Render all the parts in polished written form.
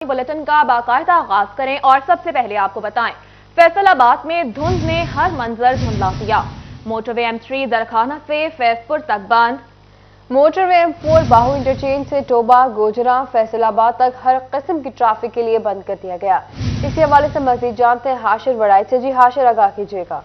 Bulletin का बाकायदा आगाज करें और सबसे पहले आपको बताएं, फैसलाबाद में धुंध ने हर मंजर धुंधला दिया। मोटरवे M3 दरखाना से फैजपुर तक बंद। मोटरवे M4 बाहू इंटरचेंज से टोबा, गोजरा, फैसलाबाद तक हर किस्म की ट्रैफिक के लिए बंद कर दिया गया। इसी हवाले से मजीद जानते हैं हाशिर वड़ाई से। जी हाशिर, आगाह कीजिएगा।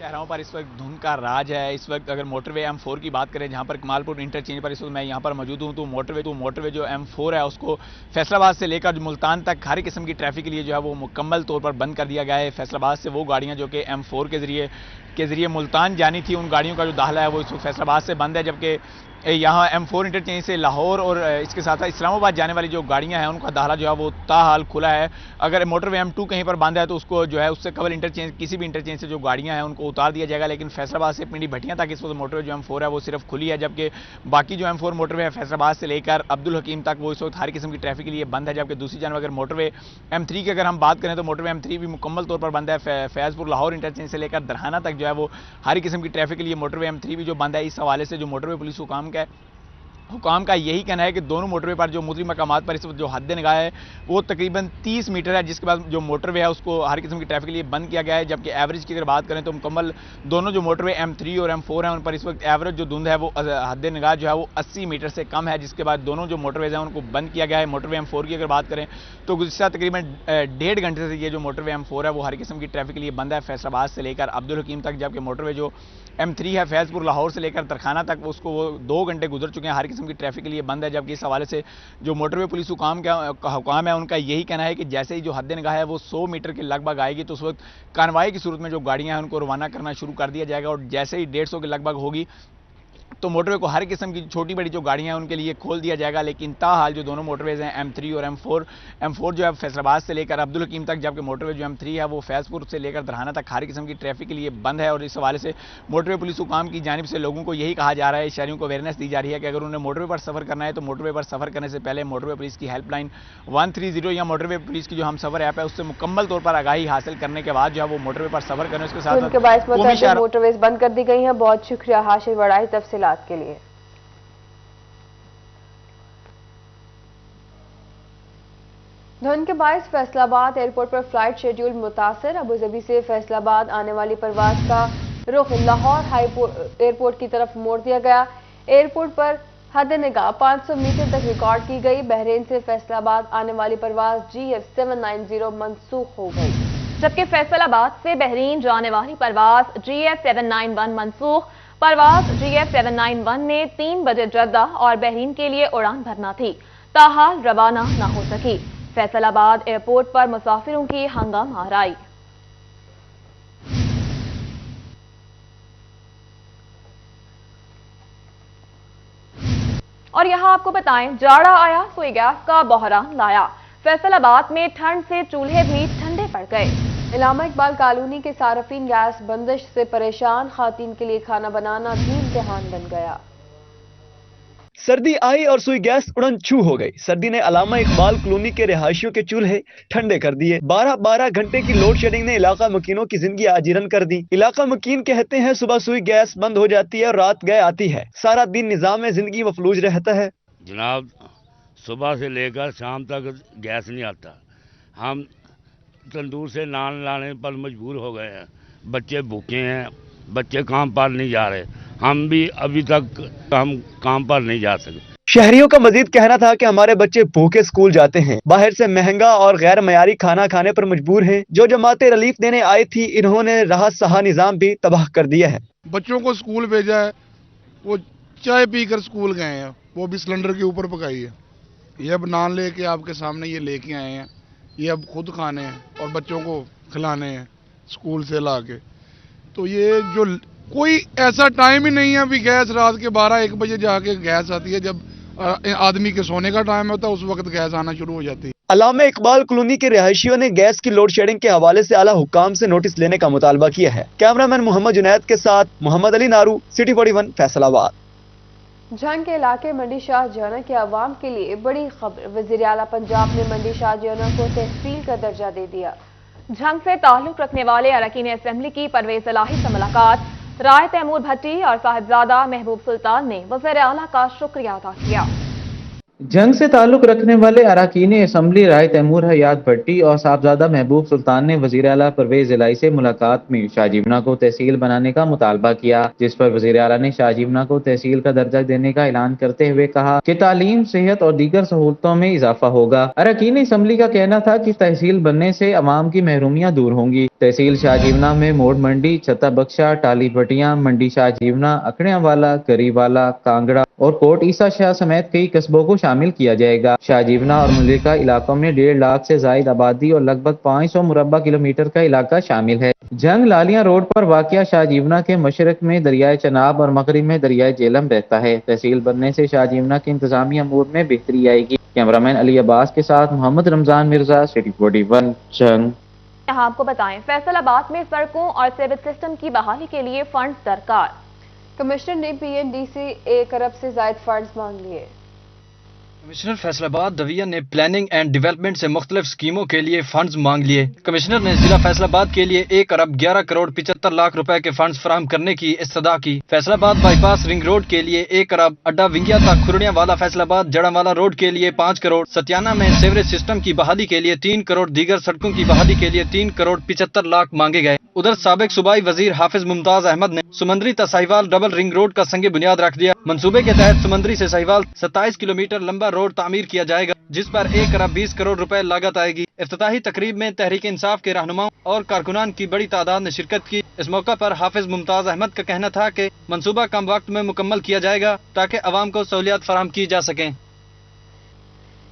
शहरों पर इस वक्त धुंध का राज है। इस वक्त अगर मोटरवे M4 की बात करें, जहां पर कमालपुर इंटरचेंज पर इस वक्त मैं यहां पर मौजूद हूं, तो मोटरवे जो M4 है उसको फैसलाबाद से लेकर मुल्तान तक हर किस्म की ट्रैफिक के लिए जो है वो मुकम्मल तौर पर बंद कर दिया गया है। फैसलाबाद से वो गाड़ियां जो कि M4 के जरिए मुल्तान जानी थी, उन गाड़ियों का जो दाखिला है वो इस वक्त फैसलाबाद से बंद है, जबकि यहाँ M4 इंटरचेंज से लाहौर और इसके साथ इस्लामाबाद जाने वाली जो गाड़ियां हैं उनका दाखला जो है वो ताहाल खुला है। अगर मोटरवे M2 कहीं पर बंद है तो उसको जो है उससे कबल इंटरचेंज किसी भी इंटरचेंज से जो गाड़ियां हैं उनको उतार दिया जाएगा। लेकिन फैसलाबाद से पिंडी भट्टियां तक इस वक्त मोटरवे जो M4 है वो सिर्फ खुली है, जबकि बाकी जो M4 मोटरवे है फैसलाबाद से लेकर अब्दुल हकीम तक वो इस वक्त हर किस्म की ट्रैफिक के लिए बंद है। जबकि दूसरी जानब अगर मोटरवे M3 की अगर हम बात करें तो मोटरवे M3 भी मुकम्मल तौर पर बंद है। फैजपुर लाहौर इंटरचेंज से लेकर दरहाना तक जो है वो हर किस्म की ट्रैफिक के लिए मोटरवे M3 भी जो बंद है। इस हवाले से जो मोटरवे पुलिस हुकाम का यही कहना है कि दोनों मोटरवे पर जो मुतरी मकामात पर इस वक्त जो हद निगाह है वो तकरीबन 30 मीटर है, जिसके बाद जो मोटरवे है उसको हर किस्म की ट्रैफिक के लिए बंद किया गया है। जबकि एवरेज की अगर बात करें तो मुकम्मल दोनों जो मोटरवे M3 और M4 हैं उन पर इस वक्त एवरेज जो धुंध है वो हद निगाह जो है वो 80 मीटर से कम है, जिसके बाद दोनों जो मोटरवेज हैं उनको बंद किया गया है। मोटरवे M4 की अगर बात करें तो गुज़िश्ता तकरीबन 1.5 घंटे से ये जो मोटरवे M4 है वो हर किस्म की ट्रैफिक के लिए बंद है फैसलाबाद से लेकर अब्दुल हकीम तक। जबकि मोटरवे जो M3 है फैजपुर लाहौर से लेकर तरखाना तक उसको वो 2 घंटे गुजर चुके हैं, हर किस्म की ट्रैफिक के लिए बंद है। जबकि इस हवाले से जो मोटरवे पुलिस हुकाम है उनका यही कहना है कि जैसे ही जो हद निगाह है वो 100 मीटर के लगभग आएगी तो उस वक्त कार्रवाई की सूरत में जो गाड़ियां हैं उनको रवाना करना शुरू कर दिया जाएगा, और जैसे ही 150 के लगभग होगी तो मोटरवे को हर किस्म की छोटी बड़ी जो गाड़ियां हैं उनके लिए खोल दिया जाएगा। लेकिन ताहाल जो दोनों मोटरवेज हैं M3 और M4 जो है फैसलाबाद से लेकर अब्दुल हकीम तक, जबकि मोटरवे जो M3 है वो फैजपुर से लेकर दरहाना तक हर किस्म की ट्रैफिक के लिए बंद है। और इस हवाले से मोटरवे पुलिस हुकाम की जानिब से लोगों को यही कहा जा रहा है, शहरियों को अवेयरनेस दी जा रही है कि अगर उन्हें मोटरवे पर सफ़र करना है तो मोटरवे पर सफ़र करने से पहले मोटरवे पुलिस की हेल्पलाइन 130 या मोटरवे पुलिस की जो हम सफ़र ऐप है उससे मुकम्मल तौर पर आगाही हासिल करने के बाद जो है वो मोटरवे पर सफ़र करें। उसके साथ मोटरवेज बंद कर दी गई हैं। बहुत शुक्रिया हाशिर वड़ाई तफसीलात के लिए। धुंध के बायस फैसलाबाद एयरपोर्ट पर फ्लाइट शेड्यूल मुतासर। अबूधाबी से फैसलाबाद आने वाली परवाज का रुख लाहौर एयरपोर्ट की तरफ मोड़ दिया गया। एयरपोर्ट पर हद निगाह 500 मीटर तक रिकॉर्ड की गई। बहरीन से फैसलाबाद आने वाली परवाज GF790 मनसूख हो गई, जबकि फैसलाबाद से बहरीन जाने वाली परवाज GF791 मनसूख। परवाज GF791 ने 3 बजे जद्दा और बहरीन के लिए उड़ान भरना थी, ताहाल रवाना न हो सकी। फैसलाबाद एयरपोर्ट पर मुसाफिरों की हंगामा आराई। और यहां आपको बताएं, जाड़ा आया सोई गैस का बहरान लाया। फैसलाबाद में ठंड से चूल्हे भी ठंडे पड़ गए। इलामा इकबाल कॉलोनी के सार्फिन गैस बंदिश से परेशान। खातून के लिए खाना बनाना भी इम्तिहान बन गया। सर्दी आई और सुई गैस उड़न छू हो गई। सर्दी ने अलामा इकबाल कॉलोनी के रिहायशियों के चूल्हे ठंडे कर दिए। 12-12 घंटे की लोड शेडिंग ने इलाका मकीनों की जिंदगी आजीरन कर दी। इलाका मकीन कहते हैं सुबह सुई गैस बंद हो जाती है और रात गए आती है, सारा दिन निजाम में जिंदगी मफलूज रहता है। जनाब, सुबह से लेकर शाम तक गैस नहीं आता। हम तंदूर से नान लाने पर मजबूर हो गए हैं। बच्चे भूखे हैं, बच्चे काम पर नहीं जा रहे। हम भी अभी तक हम काम पर नहीं जा सकते। शहरियों का मजीद कहना था कि हमारे बच्चे भूखे स्कूल जाते हैं, बाहर से महंगा और गैर मयारी खाना खाने पर मजबूर हैं। जो जमातें रिलीफ देने आई थी इन्होंने राहत सहा निजाम भी तबाह कर दिया है। बच्चों को स्कूल भेजा है, वो चाय पीकर स्कूल गए हैं, वो भी सिलेंडर के ऊपर पकाई है। ये अब नान लेके आपके सामने ये लेके आए हैं, ये अब खुद खाने हैं और बच्चों को खिलाने हैं स्कूल से ला के। तो ये जो कोई ऐसा टाइम ही नहीं है अभी गैस रात के 12-1 बजे जाके गैस आती है, जब आदमी के सोने का टाइम होता है उस वक्त गैस आना शुरू हो जाती है। अलामा इकबाल कॉलोनी के रिहायशियों ने गैस की लोड शेडिंग के हवाले से आला हुक्काम से नोटिस लेने का मुतालबा किया है। कैमरामैन मोहम्मद जुनैद के साथ मोहम्मद अली नारू, सिटी 41 फैसलाबाद। जंग के इलाके मंडी शाह जौना के अवाम के लिए बड़ी खबर। वज़ीर आला पंजाब ने मंडी शाह जौना को तहसील का दर्जा दे दिया। जंग से ताल्लुक रखने वाले अरकान असेंबली की परवेज इलाही से मुलाकात। राय तैमूर भट्टी और साहिबजादा महबूब सुल्तान ने वज़ीर आला का शुक्रिया अदा किया। जंग से ताल्लुक रखने वाले अरकान असम्बली राय तैमूर हयात भट्टी और साहबजादा महबूब सुल्तान ने वज़ीर आला परवेज इलाही से मुलाकात में शाहजीवना को तहसील बनाने का मुतालबा किया, जिस पर वज़ीर आला ने शाहजीवना को तहसील का दर्जा देने का ऐलान करते हुए कहा कि तालीम, सेहत और दीगर सहूलतों में इजाफा होगा। अरकान असम्बली का कहना था कि तहसील बनने से अवाम की महरूमियाँ दूर होंगी। तहसील शाहजीवना में मोड़ मंडी, छत्ता बख्शा, टाली भटियां, मंडी शाहजीवना, अकड़ियावाला, करीवाला, कांगड़ा और कोट ईसा शाह समेत कई कस्बों को शामिल किया जाएगा। शाहजीवना और मुल्लिका इलाकों में 1.5 लाख से जायद आबादी और लगभग 500 मुरब्बा किलोमीटर का इलाका शामिल है। जंग लालियां रोड पर वाक़िया शाहजीवना के मशरक में दरियाए चनाब और मगरिब में दरियाए जेलम बहता है। तहसील बनने से शाहजीवना के इंतजामी अमूर में बेहतरी आएगी। कैमरामैन अली अब्बास के साथ मोहम्मद रमजान मिर्जा, सिटी 41, जंग। यहाँ आपको बताएं, फैसलाबाद में सड़कों और सिविल सिस्टम की बहाली के लिए फंड दरकार। कमिश्नर ने PNDC 1 अरब से जायद फंड्स मांग लिए। कमिश्नर फैसलाबाद दविया ने प्लानिंग एंड डेवलपमेंट से मुख्तलिफ स्कीमों के लिए फंड्स मांग लिए। कमिश्नर ने जिला फैसलाबाद के लिए 1 अरब 11 करोड़ 75 लाख रुपए के फंड्स फराहम करने की इस्तदा की। फैसलाबाद बाईपास रिंग रोड के लिए 1 अरब, अड्डा विंगिया तक खुरनिया वाला फैसलाबाद जड़ावाला रोड के लिए 5 करोड़, सत्याना में सीवरेज सिस्टम की बहाली के लिए 3 करोड़, दीगर सड़कों की बहाली के लिए 3 करोड़ 75 लाख मांगे गए। उधर साबिक सूबाई वजीर हाफिज मुमताज अहमद ने सुमंदरी ता साहिवाल डबल रिंग रोड का संगे बुनियाद रख दिया। मंसूबे के तहत सुमंदरी से साहिवाल 27 किलोमीटर लंबा रोड तामीर किया जाएगा, जिस पर 1 अरब 20 करोड़ रुपए लागत आएगी। इफ्तिताही तकरीब में तहरीक इंसाफ के रहनुमाओं और कारकुनान की बड़ी तादाद ने शिरकत की। इस मौका पर हाफिज मुमताज अहमद का कहना था कि मंसूबा कम वक्त में मुकम्मल किया जाएगा ताकि अवाम को सहूलियात फराहम की जा सकें।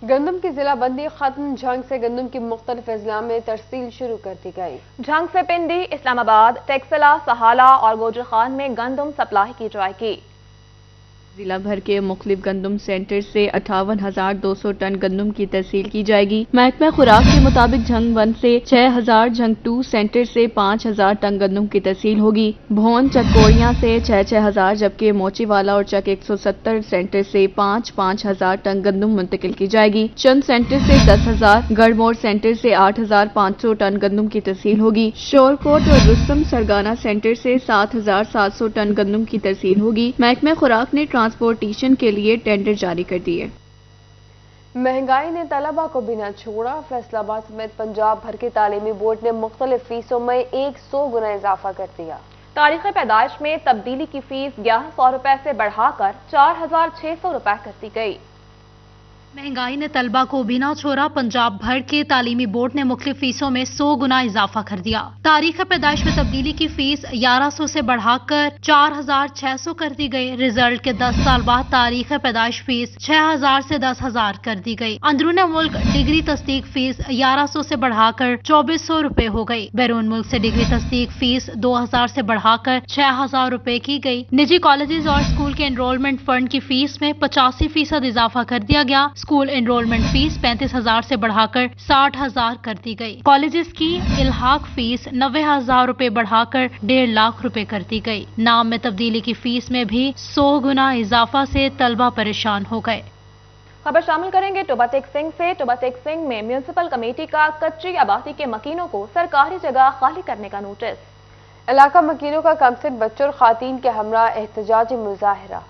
गंदम की जिला बंदी खत्म। जंग से गंदम की मुख्तलिफ अजला में तरसील शुरू कर दी गई। जंग से पिंडी, इस्लामाबाद, टेक्सला, सहाला और गोजर खान में गंदम सप्लाई की जाएगी। जिला भर के मुख्तलिफ गंदम सेंटर से 58,200 टन गंदम की तहसील की जाएगी। महकमा खुराक के मुताबिक झंग 1 से 6,000, झंग 2 सेंटर से 5,000 टन गंदम की तहसील होगी। भोन चकोड़ियां से 6,000 जबकि मोचीवाला और चक 170 सेंटर से 5,000 टन गंदम मुंतकिल की जाएगी। चंद सेंटर से 10,000, गढ़मोड़ सेंटर से 8,500 टन गंदम की तहसील होगी। शोरकोट और रुस्तम सरगाना सेंटर से 7,700 टन गंदम की तहसील होगी। महकमा खुराक ने ट्रांसपोर्टेशन के लिए टेंडर जारी कर दिए। महंगाई ने तलबा को बिना छोड़ा। फैसलाबाद समेत पंजाब भर के तालीमी बोर्ड ने मुख्तलिफ फीसों में 100 गुना इजाफा कर दिया। तारीख पैदाइश में तब्दीली की फीस 1100 रुपए से बढ़ाकर 4,600 रुपए कर दी गई। महंगाई ने तलबा को बिना छोड़ा। पंजाब भर के तालीमी बोर्ड ने मुख्तलिफ फीसों में 100 गुना इजाफा कर दिया। तारीख पैदाइश में तब्दीली की फीस 1100 से बढ़ाकर 4,600 कर दी गई। रिजल्ट के 10 साल बाद तारीख पैदाइश फीस 6,000 से 10,000 कर दी गई। अंदरूनी मुल्क डिग्री तस्दीक फीस 1100 से बढ़ाकर 2,400 रुपए हो गई। बैरून मुल्क से डिग्री तस्दीक फीस 2,000 से बढ़ाकर 6,000 रुपए की गई। निजी कॉलेजेस और स्कूल के एनरोलमेंट फंड की फीस में 85% इजाफा कर दिया गया। स्कूल एनरोलमेंट फीस 35,000 से बढ़ाकर 60,000 कर दी गई। कॉलेजेस की इल्हाक फीस 90,000 रुपए बढ़ाकर 1.5 लाख रुपए कर दी गई। नाम में तब्दीली की फीस में भी 100 गुना इजाफा से तलबा परेशान हो गए। खबर शामिल करेंगे टोबा टेक सिंह से। टोबा टेक सिंह में म्यूनिसिपल कमेटी का कच्ची आबादी के मकीनों को सरकारी जगह खाली करने का नोटिस। इलाका मकीनों का कमसिन बच्चों और खातीन के हमरा एहतजाजी मुजाहरा।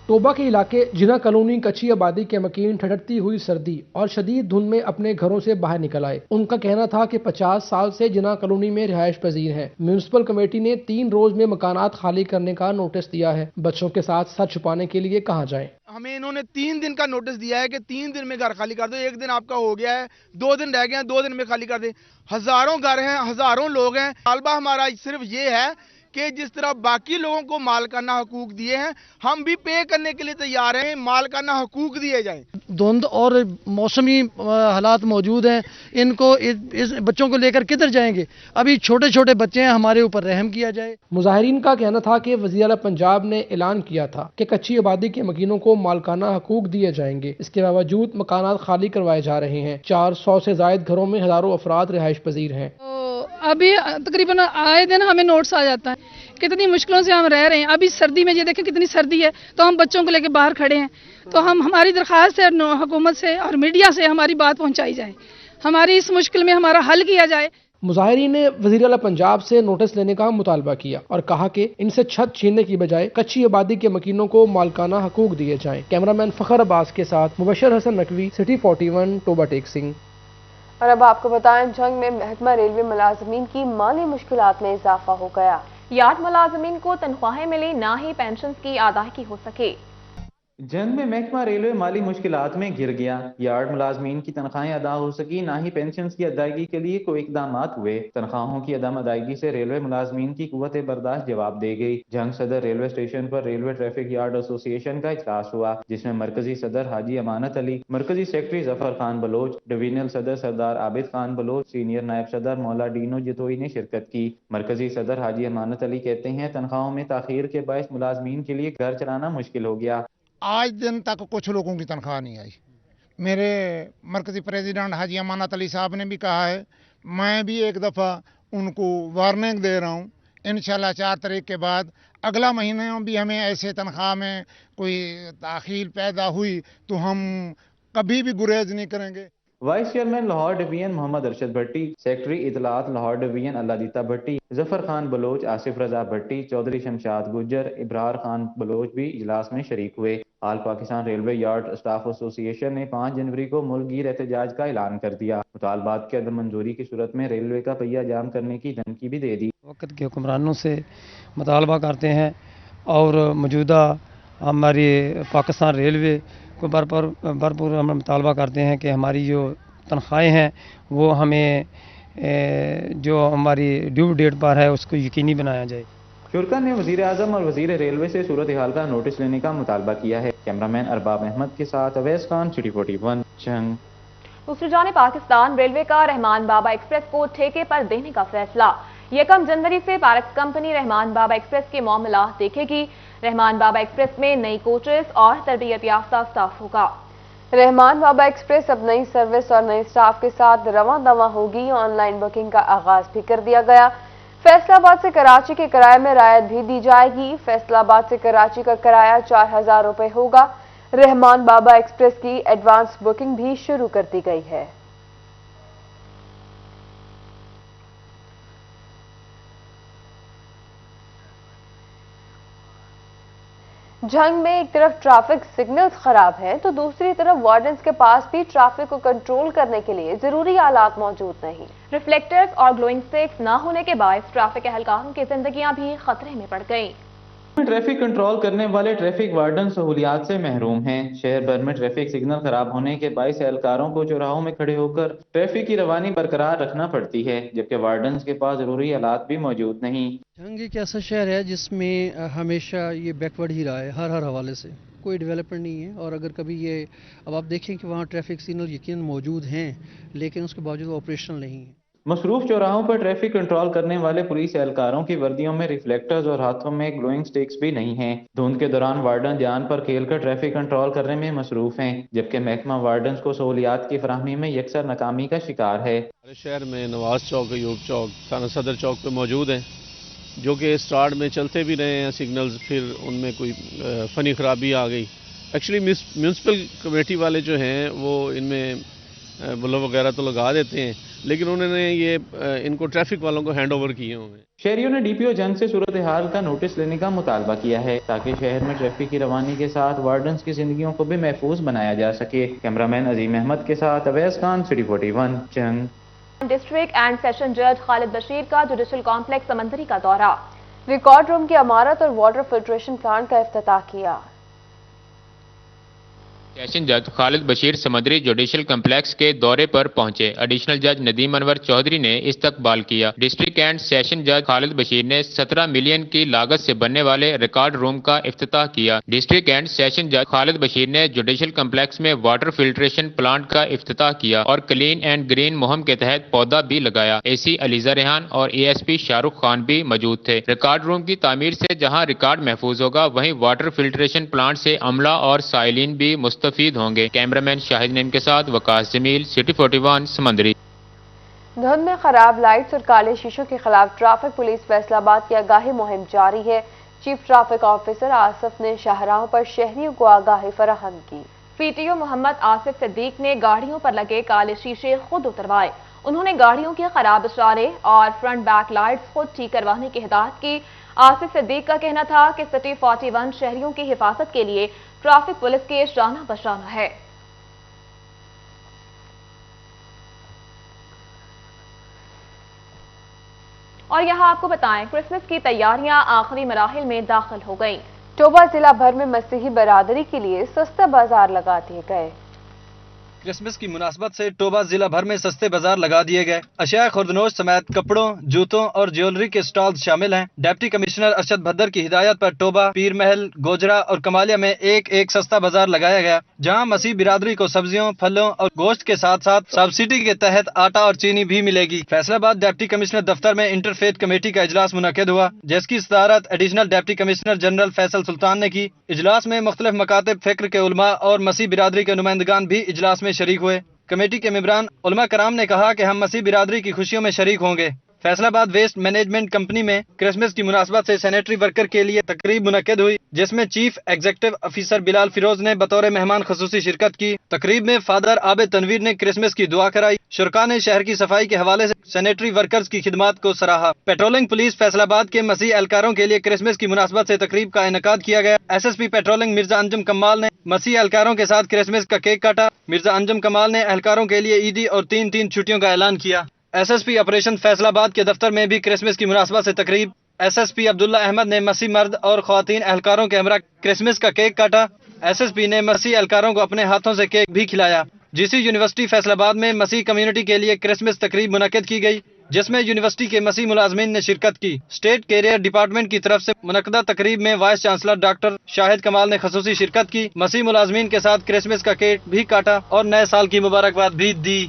टोबा के इलाके जिना कॉलोनी कच्ची आबादी के मकीन ठंडती हुई सर्दी और शदीद धुंध में अपने घरों से बाहर निकल आए। उनका कहना था कि 50 साल से जिना कॉलोनी में रिहाइश पजीर है। म्यूनिसिपल कमेटी ने 3 रोज में मकानात खाली करने का नोटिस दिया है। बच्चों के साथ सर छुपाने के लिए कहा जाए। हमें इन्होंने 3 दिन का नोटिस दिया है कि 3 दिन में घर खाली कर दो। 1 दिन आपका हो गया है, 2 दिन रह गए हैं, 2 दिन में खाली कर दे। हजारों घर हैं, हजारों लोग हैं। तालबा हमारा सिर्फ ये है कि जिस तरह बाकी लोगों को मालकाना हकूक दिए हैं, हम भी पे करने के लिए तैयार हैं। मालकाना हकूक दिए जाएं। धुंध और मौसमी हालात मौजूद हैं, इनको इस बच्चों को लेकर किधर जाएंगे? अभी छोटे छोटे बच्चे हैं, हमारे ऊपर रहम किया जाए। मुजाहिरीन का कहना था कि वज़ीर आला पंजाब ने ऐलान किया था कि कच्ची आबादी के मकीनों को मालकाना हकूक दिए जाएंगे। इसके बावजूद मकानात खाली करवाए जा रहे हैं। 400 से जायद घरों में हजारों अफराद रिहाइश पजीर हैं। अभी तकरीबन आए दिन हमें नोट्स आ जाता है, कितनी मुश्किलों से हम रह रहे हैं। अभी सर्दी में ये देखें कितनी सर्दी है, तो हम बच्चों को लेकर बाहर खड़े हैं। तो हमारी दरख्वास्त है हुकूमत से और मीडिया से हमारी बात पहुंचाई जाए, हमारी इस मुश्किल में हमारा हल किया जाए। मुजाहिरीन ने वज़ीर आला पंजाब से नोटिस लेने का मुतालबा किया और कहा कि इनसे छत छीनने की बजाय कच्ची आबादी के मकीनों को मालकाना हकूक दिए जाएं। कैमरामैन फखर अब्बास के साथ मुबशर हसन नकवी, सिटी 41, टोबा टेक सिंह। और अब आपको बताएं, जंग में महकमा रेलवे मुलाजमीन की माली मुश्किलात में इजाफा हो गया। यार्ड मुलाजमीन को तनख्वाहें मिली, ना ही पेंशन की अदायगी हो सके। जंग में महकमा रेलवे माली मुश्किलात में घिर गया। यार्ड मुलाजमीन की तनख्वाहें अदा हो सकी, ना ही पेंशन की अदायगी के लिए कोई इकदाम हुए। तनख्वाहों की अदम अदायगी से रेलवे मुलाजमीन की कुव्वत बर्दाश्त जवाब दे गई। जंग सदर रेलवे स्टेशन पर रेलवे ट्रैफिक यार्ड एसोसिएशन का इजलास हुआ, जिसमें मरकजी सदर हाजी अमानत अली, मरकजी सेक्रेटरी जफर खान बलोच, डिवीजनल सदर सरदार आबिद खान बलोच, सीनियर नायब सदर मौला डीनो जतोई ने शिरकत की। मरकजी सदर हाजी अमानत अली कहते हैं, तनख्वाहों में ताखीर के बायस मुलाजमीन के लिए घर चलाना मुश्किल हो गया। आज दिन तक कुछ लोगों की तनख्वाह नहीं आई। मेरे मरकजी प्रेसिडेंट हाजी अमानत अली साहब ने भी कहा है, मैं भी एक दफ़ा उनको वार्निंग दे रहा हूँ, इंशाल्लाह 4 तारीख के बाद अगला महीने भी हमें ऐसे तनख्वाह में कोई ताखीर पैदा हुई तो हम कभी भी गुरेज नहीं करेंगे। Vice chairman Lahore division Mohammad Arshad Bhatti, secretary इतलात लाहौर डिवीजन अल्लादीता भट्टी, जफर खान बलोच, आसिफ रजा भट्टी, चौधरी शमशाद गुज्जर, इब्रार खान बलोच भी इजलास में शरीक हुए। All Pakistan railway yard staff association ने 5 जनवरी को मुल्कगीर एहतजाज का ऐलान कर दिया। मुतालबात के अदम मंजूरी की सूरत में रेलवे का पहिया जाम करने की धमकी भी दे दी। वक्त के हुक्मरानों से मुतालबा करते हैं और मौजूदा हमारी पाकिस्तान रेलवे को भरपूर हम मुतालबा करते हैं कि हमारी जो तनख्वाहें हैं वो हमें जो हमारी ड्यू डेट पर है उसको यकीनी बनाया जाए। शुरका ने वजीर आजम और वजीर रेलवे से सूरत हाल का नोटिस लेने का मुतालबा किया है। कैमरामैन अरबाब अहमद के साथ अवैस खान, सिटी 41, जंग। दूसरी जानिब पाकिस्तान रेलवे का रहमान बाबा एक्सप्रेस को ठेके पर देने का फैसला। 1 जनवरी से पारक्स कंपनी रहमान बाबा एक्सप्रेस के मामला देखेगी। रहमान बाबा एक्सप्रेस में नई कोचेस और तरबियत याफ्ता स्टाफ होगा। रहमान बाबा एक्सप्रेस अब नई सर्विस और नए स्टाफ के साथ रवां दवा होगी। ऑनलाइन बुकिंग का आगाज भी कर दिया गया। फैसलाबाद से कराची के किराए में रायत भी दी जाएगी। फैसलाबाद से कराची का किराया 4000 रुपए होगा। रहमान बाबा एक्सप्रेस की एडवांस बुकिंग भी शुरू कर दी गई है। जंग में एक तरफ ट्रैफिक सिग्नल्स खराब हैं तो दूसरी तरफ वार्डन्स के पास भी ट्रैफिक को कंट्रोल करने के लिए जरूरी आलात मौजूद नहीं। रिफ्लेक्टर्स और ग्लोइंग स्टिक्स न होने के बायस ट्रैफिक एहलकारों की जिंदगियां भी खतरे में पड़ गईं। ट्रैफिक कंट्रोल करने वाले ट्रैफिक वार्डन सहूलियात से महरूम हैं। शहर भर में ट्रैफिक सिग्नल खराब होने के बायस एहलकारों को चौराहों में खड़े होकर ट्रैफिक की रवानी बरकरार रखना पड़ती है, जबकि वार्डन के पास जरूरी आलात भी मौजूद नहीं। जंग एक ऐसा शहर है जिसमें हमेशा ये बैकवर्ड ही रहा है, हर हवाले से कोई डेवलपमेंट नहीं है। और अगर कभी ये अब आप देखें कि वहाँ ट्रैफिक सिग्नल यकीन मौजूद हैं लेकिन उसके बावजूद ऑपरेशनल नहीं है। मसरूफ चौराहों पर ट्रैफिक कंट्रोल करने वाले पुलिस एहलकारों की वर्दियों में रिफ्लेक्टर्स और हाथों में ग्लोइंग स्टिक्स भी नहीं हैं। धुंध के दौरान वार्डन जान पर खेलकर ट्रैफिक कंट्रोल करने में मसरूफ हैं, जबकि महकमा वार्डन को सहूलियात की फराहमी में यकसर नाकामी का शिकार है। हमारे शहर में नवाज चौक, अयूब चौक, थाना सदर चौक पे मौजूद हैं, जो कि स्टार्ट में चलते भी रहे हैं सिग्नल्स, फिर उनमें कोई फ़नी खराबी आ गई। एक्चुअली म्यूनसिपल कमेटी वाले जो हैं वो इनमें बल्ब वगैरह तो लगा देते हैं, लेकिन उन्होंने ये इनको ट्रैफिक वालों को हैंड ओवर किए हुए हैं। शहरियों ने डीपीओ जंग से सूरत हाल का नोटिस लेने का मुतालबा किया है ताकि शहर में ट्रैफिक की रवानी के साथ वार्डन्स की जिंदगियों को भी महफूज बनाया जा सके। कैमरामैन अजीम अहमद के साथ अवैस खान, सिटी 41, जंग। डिस्ट्रिक्ट एंड सेशन जज खालिद बशीर का जुडिशल कॉम्प्लेक्स समंदरी का दौरा। रिकॉर्ड रूम की इमारत और वाटर फिल्ट्रेशन प्लांट का इफ्तिताह किया। सेशन जज खालिद बशीर समंदरी जुडिशल कम्प्लेक्स के दौरे पर पहुंचे। एडिशनल जज नदीम अनवर चौधरी ने इस्तकबाल किया। डिस्ट्रिक्ट एंड सेशन जज खालिद बशीर ने 17 मिलियन की लागत से बनने वाले रिकॉर्ड रूम का इफ्तिताह किया। डिस्ट्रिक्ट एंड सेशन जज खालिद बशीर ने जुडिशल कम्प्लेक्स में वाटर फिल्ट्रेशन प्लांट का इफ्तिताह किया और क्लीन एंड ग्रीन मुहिम के तहत पौधा भी लगाया। एसी अलीजा रेहान और ASP शाहरुख खान भी मौजूद थे। रिकॉर्ड रूम की तामीर से जहाँ रिकॉर्ड महफूज होगा, वहीं वाटर फिल्ट्रेशन प्लांट से अमला और साइलिन भी मुस्तफीद होंगे। कैमरामैन शाहिद नईम के साथ वकास जमील, सिटी 41, समंदरी। धुंध में खराब लाइट्स और काले शीशों के खिलाफ ट्रैफिक पुलिस फैसलाबाद की आगाही मुहिम जारी है। चीफ ट्रैफिक ऑफिसर आसिफ ने शाहराहों पर शहरियों को आगाही फराहम की। PTO मोहम्मद आसिफ सिद्दीक ने गाड़ियों पर लगे काले शीशे खुद उतरवाए انہوں نے گاڑیوں کے خراب اشارے اور فرنٹ بیک لائٹس خود ٹھیک کروانے کی ہدایت کی۔ آصف صدیق کا کہنا تھا کہ سٹی 41 شہریوں کی حفاظت کے لیے ٹریفک پولیس کے شانہ بشانہ ہے۔ اور یہاں آپ کو بتائیں کرسمس کی تیاریاں آخری مراحل میں داخل ہو گئیں۔ ٹوبہ ضلع بھر میں مسیحی برادری کے لیے سستے بازار لگا دیے گئے۔ کرسمس کی مناسبت سے ٹوبہ ضلع بھر میں سستے بازار لگا دیے گئے۔ اشیاء خوردنوش سمیت کپڑوں، جوتوں اور جیولری کے سٹالز شامل ہیں۔ ڈپٹی کمشنر ارشد بھدر کی ہدایت پر ٹوبہ، پیر محل، گوجرا اور کمالیہ میں ایک سستا بازار لگایا گیا، جہاں مسیح برادری کو سبزیوں، پھلوں اور گوشت کے ساتھ ساتھ سبسڈی کے تحت آٹا اور چینی بھی ملے گی۔ فیصل آباد ڈپٹی کمشنر دفتر میں انٹرفیتھ کمیٹی کا اجلاس منعقد ہوا، جس کی صدارت additional deputy commissioner general Faisal Sultan نے کی۔ اجلاس میں مختلف مکاتب فکر کے علماء اور مسیح برادری کے نمائندگان بھی اجلاس میں شریک ہوئے۔ کمیٹی کے ممبران علماء کرام نے کہا کہ ہم مسیح برادری کی خوشیوں میں شریک ہوں گے۔ فیصل آباد ویسٹ مینجمنٹ کمپنی میں کرسمس کی مناسبت سے سینیٹری ورکر کے لیے تقریب منعقد ہوئی، جس میں چیف ایگزیکٹو آفیسر بلال فیروز نے بطور مہمان خصوصی شرکت کی۔ تقریب میں فادر عابد تنویر نے کرسمس کی دعا کرائی۔ شرکاء نے شہر کی صفائی کے حوالے سے سینیٹری ورکرز کی خدمات کو سراہا۔ پیٹرولنگ پولیس فیصل آباد کے مسیح اہلکاروں کے لیے کرسمس کی مناسبت سے تقریب کا انعقاد کیا گیا۔ S S P patrolling Mirza Anjum Kamal نے مسیح اہلکاروں کے ساتھ کرسمس کا کیک کاٹا۔ مرزا انجم کمال نے اہلکاروں کے لیے عیدی اور تین چھٹیوں کا اعلان کیا۔ ایس ایس پی آپریشن فیصل آباد کے دفتر میں بھی کرسمس کی مناسبت سے تقریب۔ ایس ایس پی عبداللہ احمد نے مسیح مرد اور خواتین اہلکاروں کے ہمراہ کرسمس کا کیک کاٹا۔ ایس ایس پی نے مسیح اہلکاروں کو اپنے ہاتھوں سے کیک بھی کھلایا۔ جی سی یونیورسٹی فیصل آباد میں مسیح کمیونٹی کے لیے کرسمس تقریب منعقد کی گئی، جس میں یونیورسٹی کے مسیح ملازمین نے شرکت کی۔ اسٹیٹ کیریئر ڈپارٹمنٹ کی طرف سے منعقدہ تقریب میں وائس چانسلر ڈاکٹر شاہد کمال نے خصوصی شرکت کی، مسیح ملازمین کے ساتھ کرسمس کا کیک بھی کاٹا اور نئے سال کی مبارکباد بھی دی۔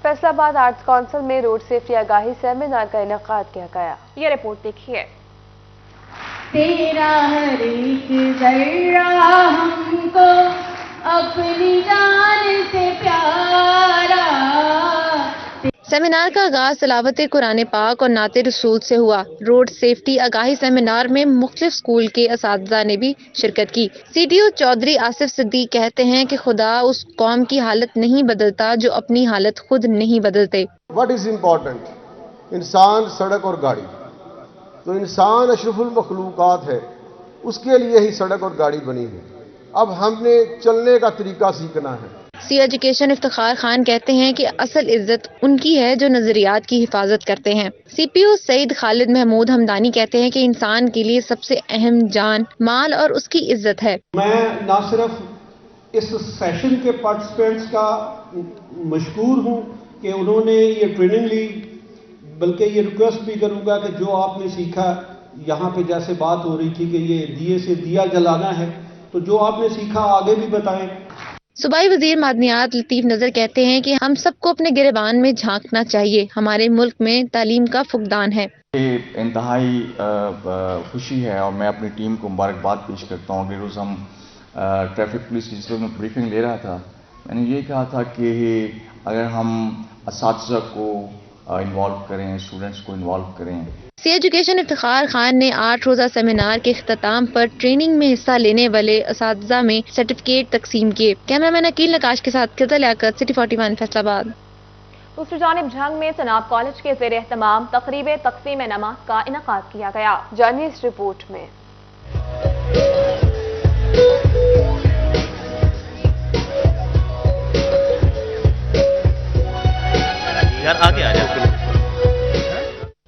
فیصل آباد آرٹس کونسل میں روڈ سیفٹی آگاہی سیمینار کا انعقاد کیا گیا۔ یہ رپورٹ دیکھیے۔ تیرا ہر ایک ذرہ ہم کو اپنی جان سے پیارا۔ سیمینار کا آغاز تلاوت قرآن پاک اور نعت رسول سے ہوا۔ روڈ سیفٹی آگاہی سیمینار میں مختلف اسکول کے اساتذہ نے بھی شرکت کی۔ C D O Chaudhry Asif Siddique کہتے ہیں کہ خدا اس قوم کی حالت نہیں بدلتا جو اپنی حالت خود نہیں بدلتے۔ What is important? انسان، سڑک اور گاڑی۔ تو انسان اشرف المخلوقات ہے، اس کے لیے ہی سڑک اور گاڑی بنی ہے۔ اب ہم نے چلنے کا طریقہ سیکھنا ہے۔ سی ایجوکیشن افتخار خان کہتے ہیں کہ اصل عزت ان کی ہے جو نظریات کی حفاظت کرتے ہیں۔ سی پی او سعید خالد محمود ہمدانی کہتے ہیں کہ انسان کے لیے سب سے اہم جان، مال اور اس کی عزت ہے۔ میں نہ صرف اس سیشن کے پارٹیسپینٹس کا مشکور ہوں کہ انہوں نے یہ ٹریننگ لی، بلکہ یہ ریکویسٹ بھی کروں گا کہ جو آپ نے سیکھا، یہاں پہ جیسے بات ہو رہی تھی کہ یہ دیے سے دیا جلانا ہے، تو جو آپ نے سیکھا آگے بھی بتائیں۔ صوبائی وزیر معدنیات لطیف نظر کہتے ہیں کہ ہم سب کو اپنے گریبان میں جھانکنا چاہیے، ہمارے ملک میں تعلیم کا فقدان ہے۔ انتہائی خوشی ہے اور میں اپنی ٹیم کو مبارکباد پیش کرتا ہوں۔ اگلے روز ہم ٹریفک پولیس کی جس وقت میں بریفنگ لے رہا تھا، میں نے یہ کہا تھا کہ اگر ہم اساتذہ کو انوالو کریں، اسٹوڈنٹس کو انوالو کریں۔ سی ایجوکیشن افتخار خان نے 8 روزہ سیمینار کے اختتام پر ٹریننگ میں حصہ لینے والے اساتذہ میں سرٹیفکیٹ تقسیم کیے۔ کیمرہ مین عقیل نقاش کے ساتھ قزل لیاقت، سٹی 41 فیصل آباد۔ دوسری جانب جھنگ میں چناب کالج کے زیر اہتمام تقریب تقسیم نماز کا انعقاد کیا گیا۔ جانیے اس رپورٹ میں۔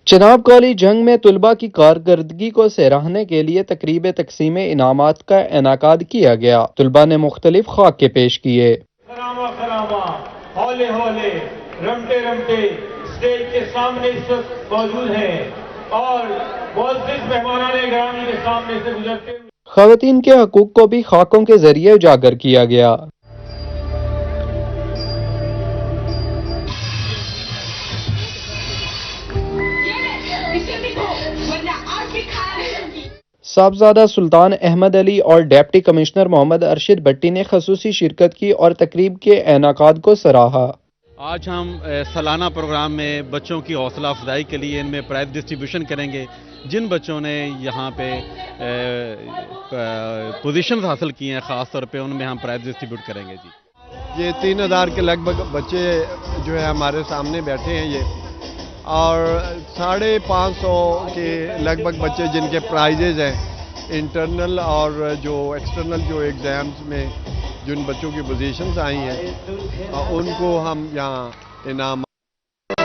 چناب کالج جھنگ میں طلباء کی کارکردگی کو سراہنے کے لیے تقریب تقسیم انعامات کا انعقاد کیا گیا۔ طلباء نے مختلف خاکے پیش کیے۔ ہولے ہولے رمٹے رمٹے اسٹیج کے سامنے اس وقت موجود ہیں اور معزز مہمانان گرامی کے سامنے سے گزرتے ہوئے خواتین کے حقوق کو بھی خاکوں کے ذریعے اجاگر کیا گیا۔ صاحبزادہ سلطان احمد علی اور ڈپٹی کمشنر محمد ارشد بھٹی نے خصوصی شرکت کی اور تقریب کے انعقاد کو سراہا۔ آج ہم سالانہ پروگرام میں بچوں کی حوصلہ افزائی کے لیے ان میں پرائز ڈسٹریبیوشن کریں گے۔ جن بچوں نے یہاں پہ پوزیشنز حاصل کی ہیں خاص طور پہ ان میں ہم پرائز ڈسٹریبیوٹ کریں گے۔ جی یہ 3000 کے لگ بھگ بچے جو ہے ہمارے سامنے بیٹھے ہیں یہ، اور 550 کے لگ بھگ بچے جن کے پرائزز ہیں انٹرنل اور جو ایکسٹرنل جو ایگزامز میں جن بچوں کی پوزیشنز آئی ہیں ان کو ہم یہاں انعام